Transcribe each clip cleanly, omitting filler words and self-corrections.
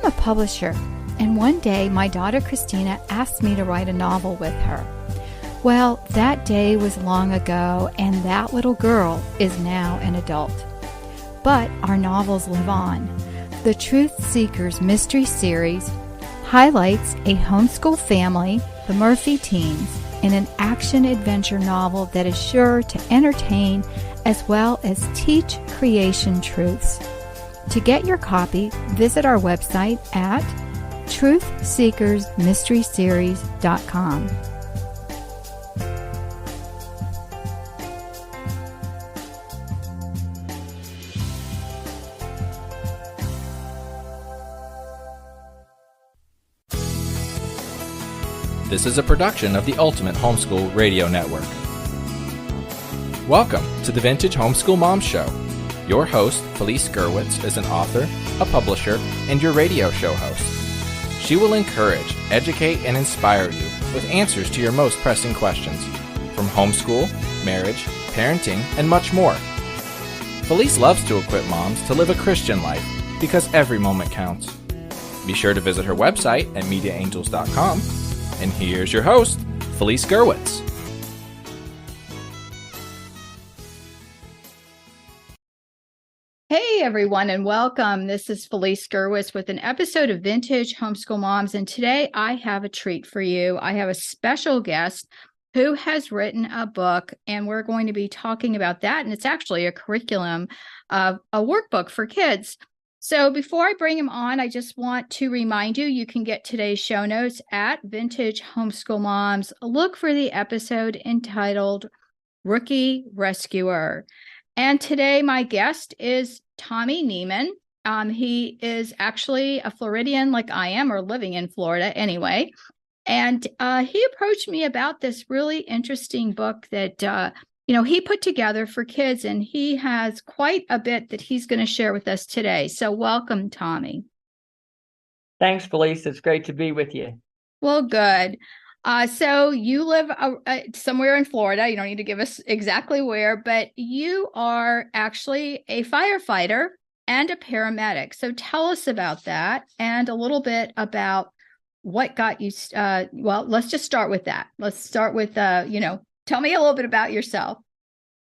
a publisher, and one day my daughter Christina asked me to write a novel with her. Well, that day was long ago, and that little girl is now an adult. But our novels live on. The Truth Seekers Mystery Series highlights a homeschool family, the Murphy teens, in an action-adventure novel that is sure to entertain as well as teach creation truths. To get your copy, visit our website at truthseekersmysteryseries.com. This is a production of the Ultimate Homeschool Radio Network. Welcome to the Vintage Homeschool Mom Show. Your host, Felice Gerwitz, is an author, a publisher, and your radio show host. She will encourage, educate, and inspire you with answers to your most pressing questions from homeschool, marriage, parenting, and much more. Felice loves to equip moms to live a Christian life because every moment counts. Be sure to visit her website at mediaangels.com. And here's your host, Felice Gerwitz. Hey everyone, and welcome. This is Felice Gerwitz with an episode of Vintage Homeschool Moms, and today I have a treat for you. I have a special guest who has written a book, and we're going to be talking about that, and it's actually a curriculum of a workbook for kids. So before I bring him on, I just want to remind you, you can get today's show notes at Vintage Homeschool Moms. Look for the episode entitled Rookie Rescuer. And today my guest is Tommy Neiman. He is actually a Floridian like I am, or living in Florida anyway. And he approached me about this really interesting book that he put together for kids, and he has quite a bit that he's going to share with us today. So welcome, Tommy. Thanks, Felice. It's great to be with you. Well, good. So you live somewhere in Florida. You don't need to give us exactly where, but you are actually a firefighter and a paramedic. So tell us about that and a little bit about what got you. Well, let's just start with that. Let's start with, tell me a little bit about yourself.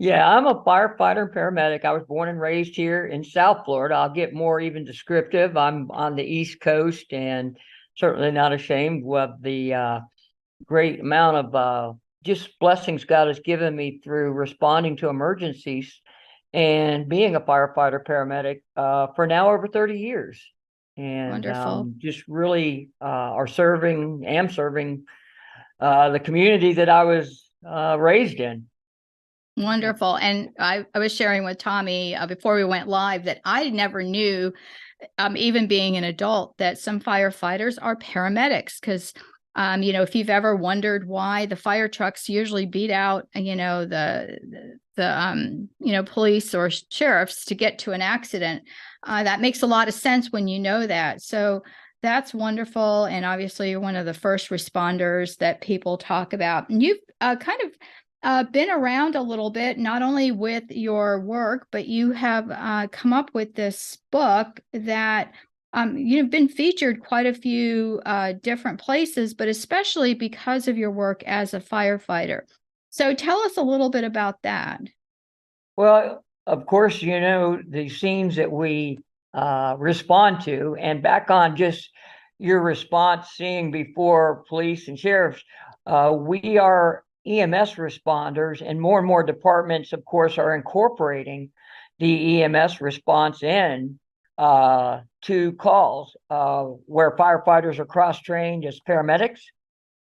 Yeah, I'm a firefighter and paramedic. I was born and raised here in South Florida. I'll get more even descriptive. I'm on the East Coast and certainly not ashamed of the great amount of just blessings God has given me through responding to emergencies and being a firefighter paramedic for now over 30 years. And Wonderful. Just really am serving the community that I was raised in. Wonderful. And I was sharing with Tommy before we went live that I never knew, even being an adult, that some firefighters are paramedics because if you've ever wondered why the fire trucks usually beat out, the police or sheriffs to get to an accident, that makes a lot of sense when you know that. So that's wonderful. And obviously you're one of the first responders that people talk about. And you've been around a little bit, not only with your work, but you have come up with this book that you've been featured quite a few different places, but especially because of your work as a firefighter. So tell us a little bit about that. Well, of course, the scenes that we respond to, and back on just your response, seeing before police and sheriffs, we are EMS responders, and more departments, of course, are incorporating the EMS response in to calls where firefighters are cross-trained as paramedics,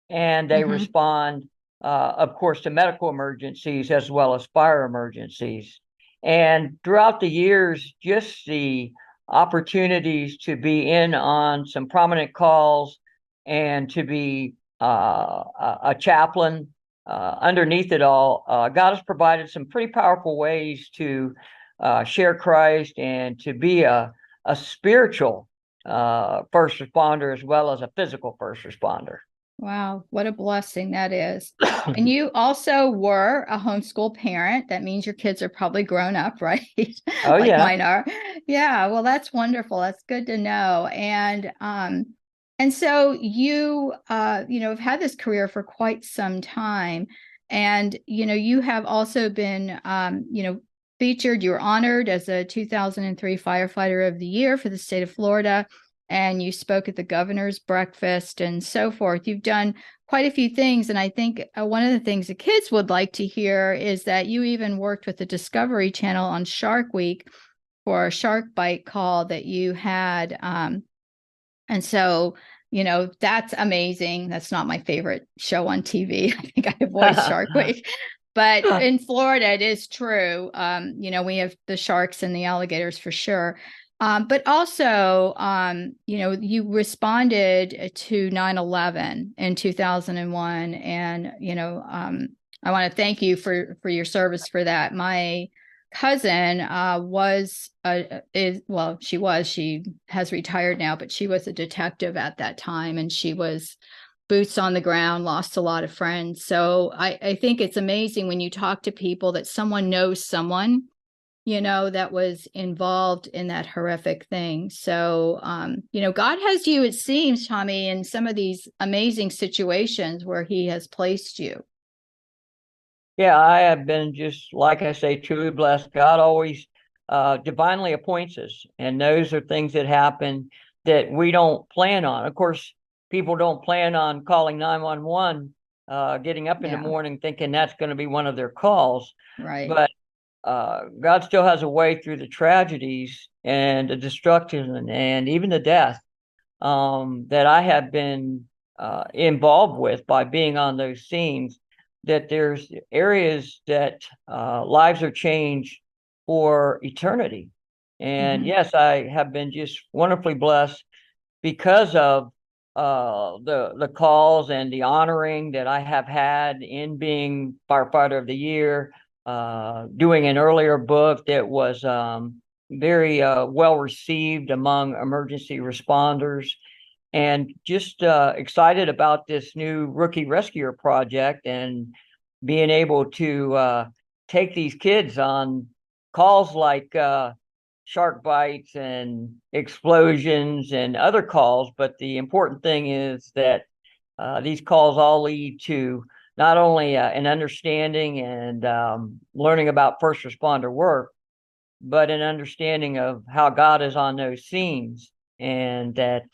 and they respond, of course, to medical emergencies as well as fire emergencies. And throughout the years, just the opportunities to be in on some prominent calls and to be a chaplain underneath it all, God has provided some pretty powerful ways to share Christ and to be a spiritual first responder as well as a physical first responder. Wow, what a blessing that is. And you also were a homeschool parent. That means your kids are probably grown up, right? Oh Like yeah. mine are. Yeah, well, that's wonderful. That's good to know. And so you know, have had this career for quite some time. And, you know, you have also been you know, featured, you were honored as a 2003 Firefighter of the Year for the state of Florida, and you spoke at the governor's breakfast and so forth. You've done quite a few things. And I think one of the things the kids would like to hear is that you even worked with the Discovery Channel on Shark Week for a shark bite call that you had. And so, you know, that's amazing. That's not my favorite show on TV. I think I avoid Shark Week. But in Florida, it is true. You know, we have the sharks and the alligators for sure. But also, you know, you responded to 9/11 in 2001. And, you know, I want to thank you for your service for that. My cousin she has retired now, but she was a detective at that time, and she was boots on the ground, lost a lot of friends. So I think it's amazing when you talk to people that someone knows someone, you know, that was involved in that horrific thing. So, you know, God has you, it seems, Tommy, in some of these amazing situations where he has placed you. Yeah, I have been, just like I say, truly blessed. God always divinely appoints us, and those are things that happen that we don't plan on. Of course, people don't plan on calling 911, getting up in the Yeah, morning thinking that's going to be one of their calls. right. But God still has a way through the tragedies and the destruction and even the death that I have been involved with by being on those scenes, that there's areas that lives are changed for eternity. And Mhm. yes, I have been just wonderfully blessed because of the calls and the honoring that I have had in being firefighter of the year, doing an earlier book that was very well received among emergency responders, and just excited about this new rookie rescuer project and being able to take these kids on calls like shark bites and explosions and other calls. But the important thing is that these calls all lead to not only an understanding and learning about first responder work, but an understanding of how God is on those scenes, and that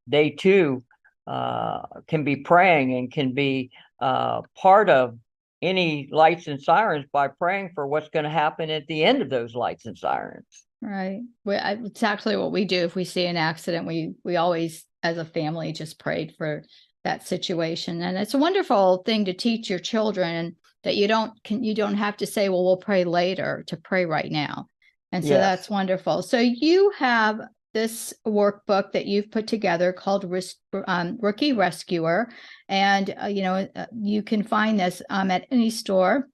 they too can be praying and can be part of any lights and sirens by praying for what's going to happen at the end of those lights and sirens. Right. It's actually what we do. If we see an accident, we always, as a family, just prayed for that situation. And it's a wonderful thing to teach your children that you don't have to say, well, we'll pray later, to pray right now. And so Yes. that's wonderful. So you have this workbook that you've put together called Rookie Rescuer. And, you know, you can find this at any store.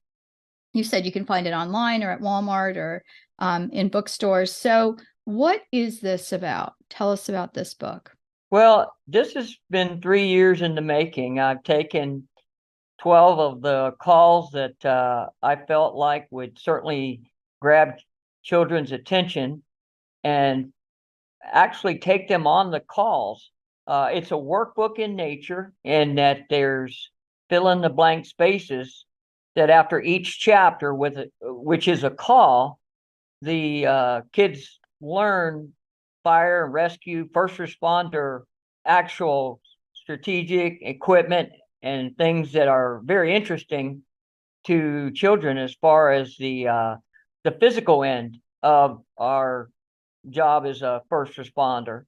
You said you can find it online or at Walmart or in bookstores. So, what is this about? Tell us about this book. Well, this has been 3 years in the making. I've taken 12 of the calls that I felt like would certainly grab children's attention and actually take them on the calls. It's a workbook in nature, in that there's fill in the blank spaces that after each chapter, which is a call, the kids learn fire and rescue, first responder, actual strategic equipment, and things that are very interesting to children as far as the physical end of our job as a first responder.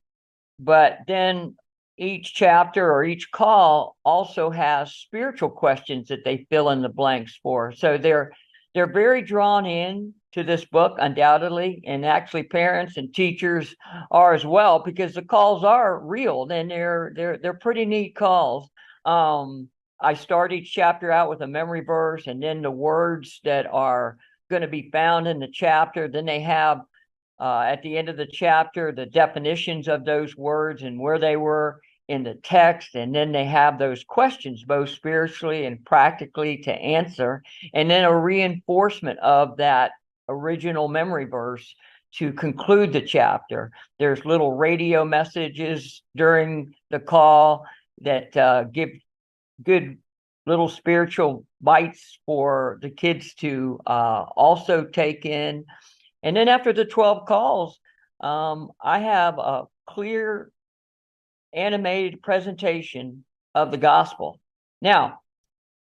But then each chapter or each call also has spiritual questions that they fill in the blanks for. So they're very drawn in to this book, undoubtedly, and actually parents and teachers are as well, because the calls are real and they're pretty neat calls. I start each chapter out with a memory verse, and then the words that are going to be found in the chapter. Then they have at the end of the chapter the definitions of those words and where they were in the text, and then they have those questions, both spiritually and practically, to answer, and then a reinforcement of that original memory verse to conclude the chapter. There's little radio messages during the call that give good little spiritual bites for the kids to also take in. And then after the 12 calls, I have a clear animated presentation of the gospel. Now,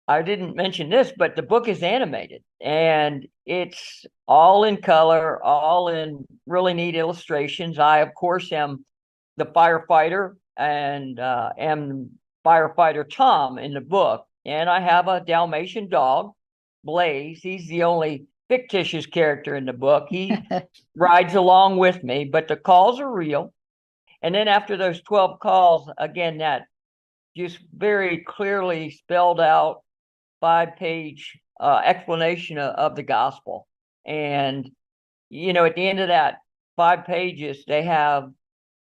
I didn't mention this, but the book is animated, and it's all in color, all in really neat illustrations. I, of course, am the firefighter and am Firefighter Tom in the book. And I have a Dalmatian dog, Blaze. He's the only fictitious character in the book. He rides along with me, but the calls are real. And then after those 12 calls, again, that just very clearly spelled out 5-page explanation of the gospel. And, at the end of that 5 pages, they have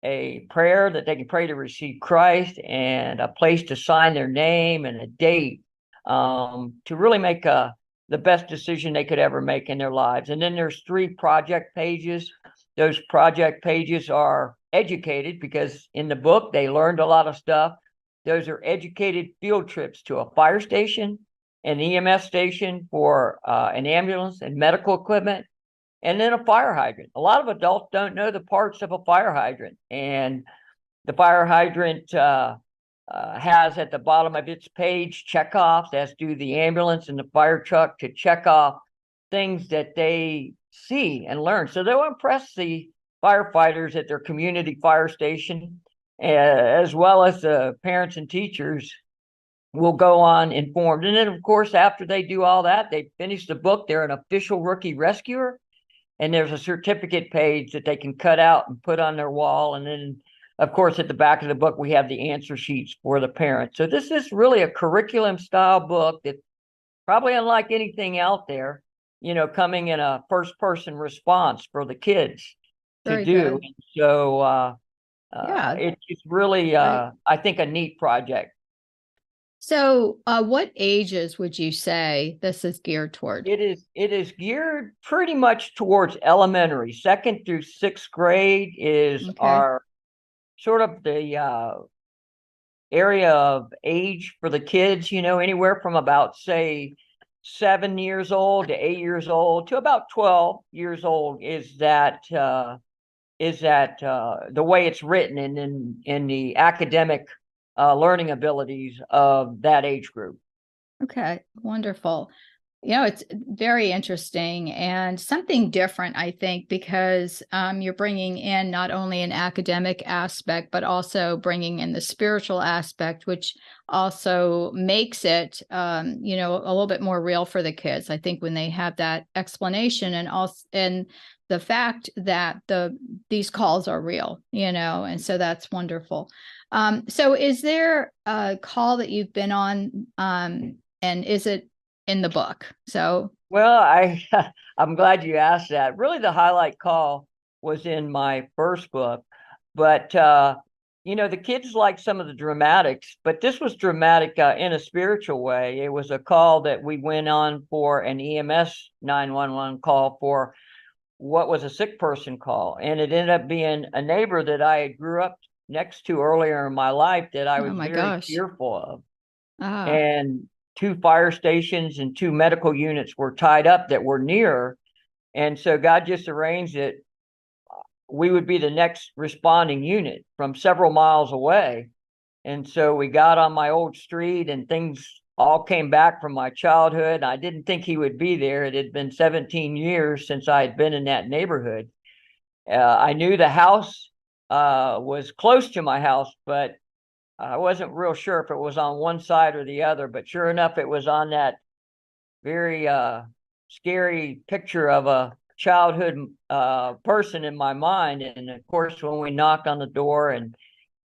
a prayer that they can pray to receive Christ, and a place to sign their name, and a date to really make the best decision they could ever make in their lives. And then there's 3 project pages. Those project pages are educated, because in the book they learned a lot of stuff. Those are educated field trips to a fire station, an EMS station for an ambulance and medical equipment, and then a fire hydrant. A lot of adults don't know the parts of a fire hydrant, and the fire hydrant has at the bottom of its page checkoffs, as do the ambulance and the fire truck, to check off things that they see and learn. So they'll impress the firefighters at their community fire station, as well as the parents and teachers will go on informed. And then, of course, after they do all that, they finish the book, they're an official rookie rescuer. And there's a certificate page that they can cut out and put on their wall. And then, of course, at the back of the book, we have the answer sheets for the parents. So this is really a curriculum style book that's probably unlike anything out there, coming in a first person response for the kids to do. And so it's really, I think, a neat project. So what ages would you say this is geared toward? It is geared pretty much towards elementary. 2nd through 6th grade is our sort of the area of age for the kids, anywhere from about, say, 7 years old to 8 years old to about 12 years old is that the way it's written, and in the academic learning abilities of that age group. Okay, wonderful. It's very interesting and something different, I think, because you're bringing in not only an academic aspect, but also bringing in the spiritual aspect, which also makes it, a little bit more real for the kids. I think when they have that explanation, and the fact that these calls are real, and so that's wonderful. So is there a call that you've been on, and is it in the book? Well, I'm glad you asked that. Really, the highlight call was in my first book, but the kids like some of the dramatics, but this was dramatic in a spiritual way. It was a call that we went on for an EMS 911 call for what was a sick person call, and it ended up being a neighbor that I grew up next to earlier in my life that I was very fearful of. And 2 fire stations and 2 medical units were tied up that were near. And so God just arranged that we would be the next responding unit from several miles away. And so we got on my old street, and things all came back from my childhood. I didn't think he would be there. It had been 17 years since I had been in that neighborhood. I knew the house was close to my house, but I wasn't real sure if it was on one side or the other. But sure enough, it was on that very scary picture of a childhood person in my mind. And of course, when we knocked on the door, and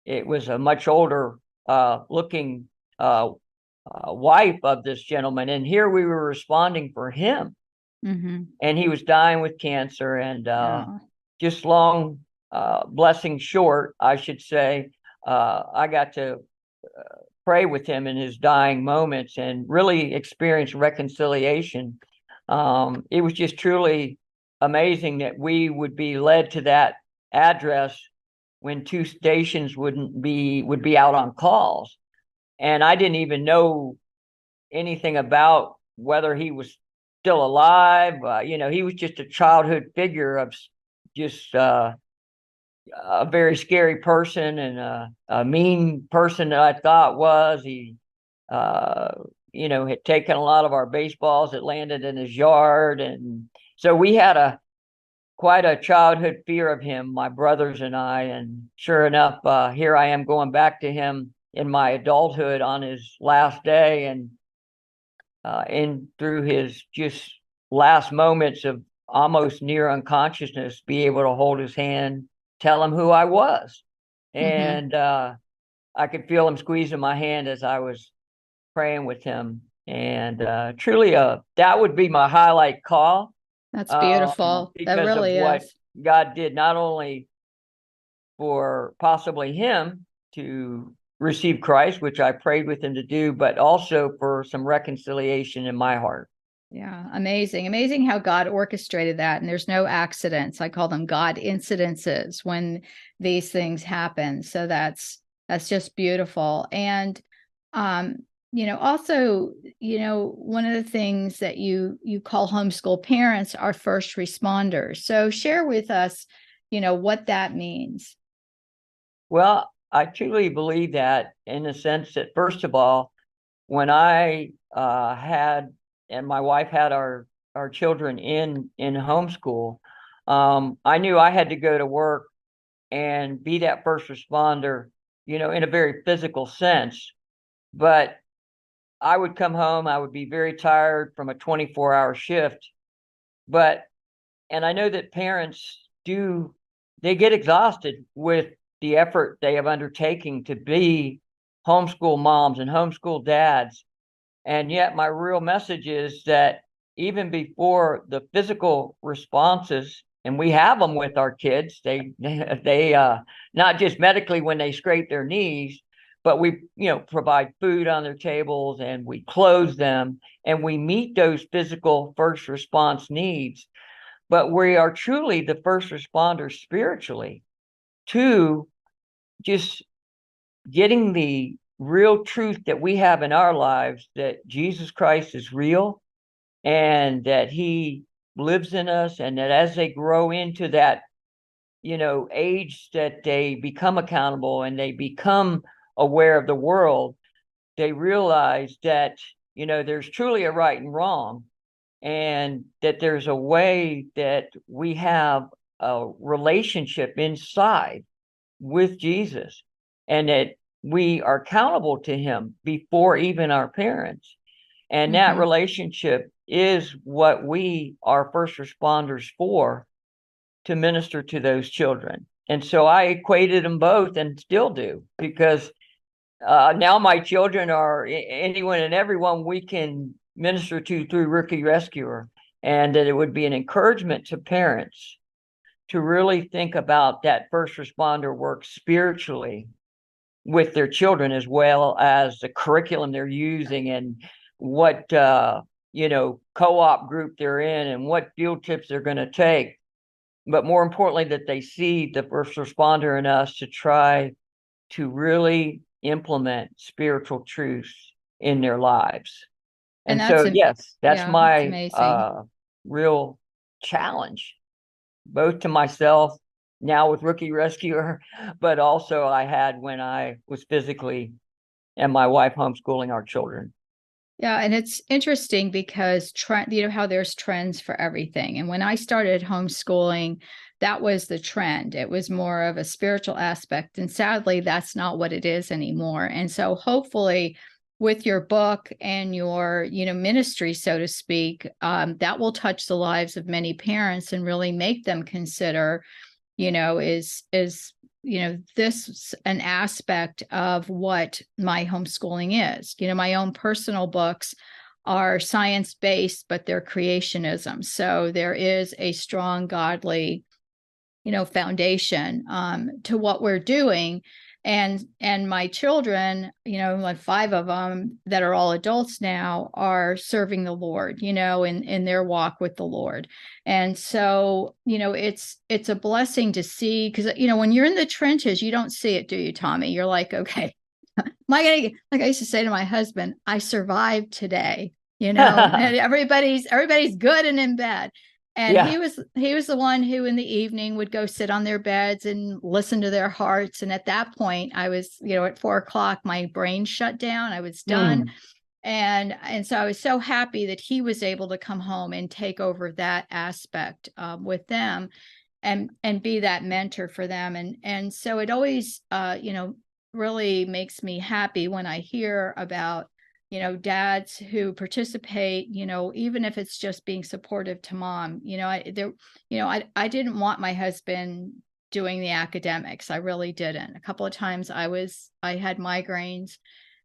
it was a much older looking wife of this gentleman, and here we were responding for him. And he was dying with cancer, and just long blessing short, I should say, I got to pray with him in his dying moments and really experience reconciliation. It was just truly amazing that we would be led to that address when two stations would be out on calls, and I didn't even know anything about whether he was still alive. He was just a childhood figure of just a very scary person and a mean person that I thought was. He, had taken a lot of our baseballs that landed in his yard. And so we had quite a childhood fear of him, my brothers and I. And sure enough, here I am going back to him in my adulthood on his last day, and through his just last moments of almost near unconsciousness, be able to hold his hand, tell him who I was. And I could feel him squeezing my hand as I was praying with him. And truly, that would be my highlight call. That's beautiful. That Because really of what is. God did, not only for possibly him to receive Christ, which I prayed with him to do, but also for some reconciliation in my heart. Yeah, amazing. Amazing how God orchestrated that. And there's no accidents. I call them God incidences when these things happen. So that's just beautiful. And also, one of the things that you call homeschool parents are first responders. So share with us, what that means. Well, I truly believe that, in the sense that, first of all, when I had and my wife had our children in homeschool, I knew I had to go to work and be that first responder, in a very physical sense. But I would come home, I would be very tired from a 24-hour shift. And I know that parents they get exhausted with the effort they have undertaken to be homeschool moms and homeschool dads. And yet my real message is that even before the physical responses, and we have them with our kids, they not just medically when they scrape their knees, but we, provide food on their tables, and we clothe them, and we meet those physical first response needs. But we are truly the first responders spiritually to just getting the real truth that we have in our lives, that Jesus Christ is real and that he lives in us, and that as they grow into that, age that they become accountable and they become aware of the world, they realize that, there's truly a right and wrong, and that there's a way that we have a relationship inside with Jesus, and that we are accountable to him before even our parents. And that relationship is what we are first responders for, to minister to those children. And so I equated them both, and still do, because now my children are anyone and everyone we can minister to through Rookie Rescuer. And that it would be an encouragement to parents to really think about that first responder work spiritually with their children, as well as the curriculum they're using, and what co-op group they're in, and what field trips they're going to take. But more importantly, that they see the first responder in us to try to really implement spiritual truths in their lives. And so, yes, that's my real challenge, both to myself now with Rookie Rescuer, but also I had when I was physically, and my wife, homeschooling our children. Yeah, and it's interesting because how there's trends for everything. And when I started homeschooling, that was the trend. It was more of a spiritual aspect. And sadly, that's not what it is anymore. And so hopefully with your book and your, ministry, so to speak, that will touch the lives of many parents and really make them consider, is this an aspect of what my homeschooling is. My own personal books are science-based, but they're creationism. So there is a strong godly, foundation to what we're doing. And my children, like 5 of them that are all adults now, are serving the Lord, in their walk with the Lord. And so, it's a blessing to see, because, when you're in the trenches, you don't see it, do you, Tommy? You're like, okay, like I used to say to my husband, I survived today, and everybody's good and in bed. And Yeah. he was the one who in the evening would go sit on their beds and listen to their hearts. And at that point, I was, at 4:00, my brain shut down. I was done. And so I was so happy that he was able to come home and take over that aspect with them and be that mentor for them. And so it always, really makes me happy when I hear about dads who participate, even if it's just being supportive to mom. I didn't want my husband doing the academics. I really didn't. A couple of times I had migraines,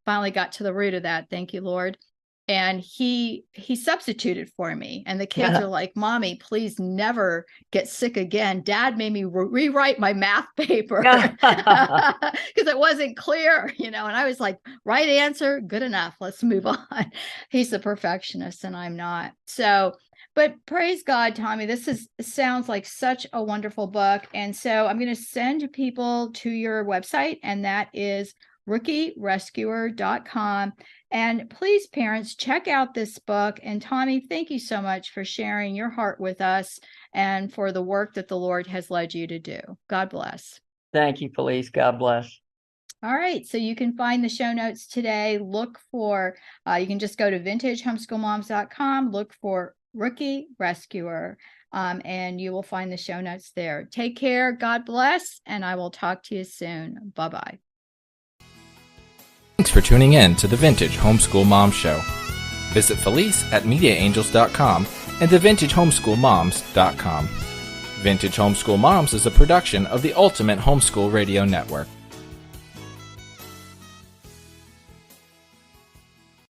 finally got to the root of that. Thank you, Lord. And he substituted for me. And the kids are like, Mommy, please never get sick again. Dad made me rewrite my math paper because it wasn't clear, and I was like, right answer, good enough. Let's move on. He's the perfectionist and I'm not. So, but praise God, Tommy, this sounds like such a wonderful book. And so I'm going to send people to your website, and that is rookierescuer.com. And please, parents, check out this book. And Tommy, thank you so much for sharing your heart with us and for the work that the Lord has led you to do. God bless. Thank you, Felice. God bless. All right. So you can find the show notes today. Look for, you can just go to vintagehomeschoolmoms.com, look for Rookie Rescuer, and you will find the show notes there. Take care. God bless. And I will talk to you soon. Bye-bye. Thanks for tuning in to the Vintage Homeschool Mom Show. Visit Felice at MediaAngels.com and TheVintageHomeschoolMoms.com. Vintage Homeschool Moms is a production of the Ultimate Homeschool Radio Network.